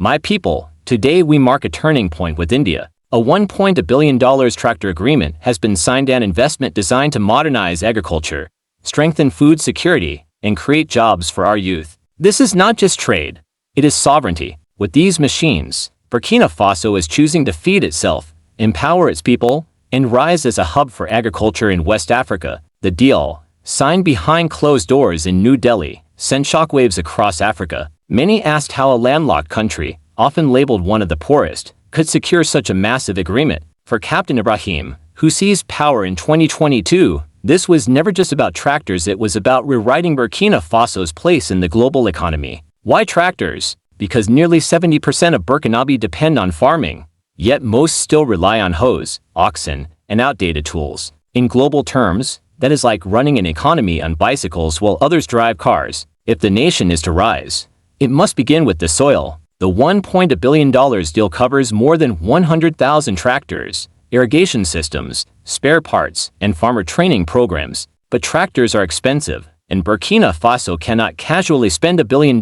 My people, today we mark a turning point with India. A $1.1 billion tractor agreement has been signed, an investment designed to modernize agriculture, strengthen food security, and create jobs for our youth. This is not just trade, it is sovereignty. With these machines, Burkina Faso is choosing to feed itself, empower its people, and rise as a hub for agriculture in West Africa. The deal, signed behind closed doors in New Delhi, sent shockwaves across Africa. Many asked how a landlocked country, often labeled one of the poorest, could secure such a massive agreement. For Captain Ibrahim, who seized power in 2022, this was never just about tractors, it was about rewriting Burkina Faso's place in the global economy. Why tractors? Because nearly 70% of Burkinabe depend on farming, yet most still rely on hoes, oxen, and outdated tools. In global terms, that is like running an economy on bicycles while others drive cars. If the nation is to rise, it must begin with the soil. The $1.1 billion deal covers more than 100,000 tractors, irrigation systems, spare parts, and farmer training programs. But tractors are expensive, and Burkina Faso cannot casually spend $1 billion.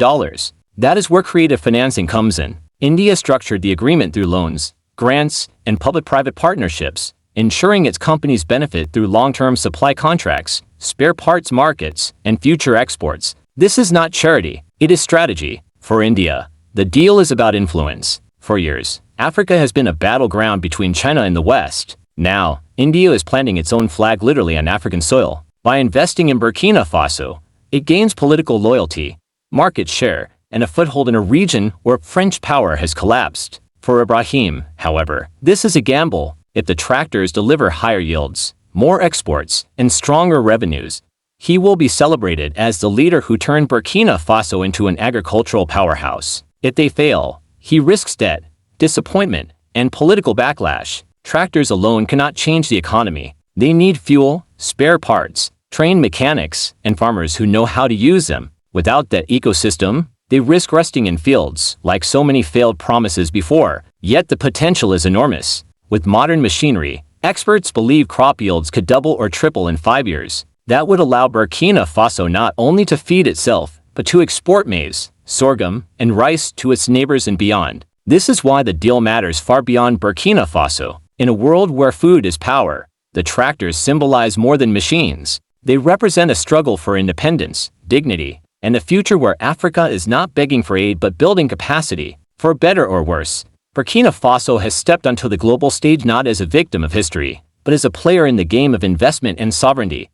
That is where creative financing comes in. India structured the agreement through loans, grants, and public-private partnerships, ensuring its companies benefit through long-term supply contracts, spare parts markets, and future exports. This is not charity, it is strategy. For India, the deal is about influence. For years, Africa has been a battleground between China and the West. Now, India is planting its own flag literally on African soil. By investing in Burkina Faso, it gains political loyalty, market share, and a foothold in a region where French power has collapsed. For Ibrahim, however, this is a gamble. If the tractors deliver higher yields, more exports, and stronger revenues, he will be celebrated as the leader who turned Burkina Faso into an agricultural powerhouse. If they fail, he risks debt, disappointment, and political backlash. Tractors alone cannot change the economy. They need fuel, spare parts, trained mechanics, and farmers who know how to use them. Without that ecosystem, they risk rusting in fields, like so many failed promises before. Yet the potential is enormous. With modern machinery, experts believe crop yields could double or triple in 5 years. That would allow Burkina Faso not only to feed itself, but to export maize, sorghum, and rice to its neighbors and beyond. This is why the deal matters far beyond Burkina Faso. In a world where food is power, the tractors symbolize more than machines. They represent a struggle for independence, dignity, and a future where Africa is not begging for aid but building capacity. For better or worse, Burkina Faso has stepped onto the global stage not as a victim of history, but as a player in the game of investment and sovereignty.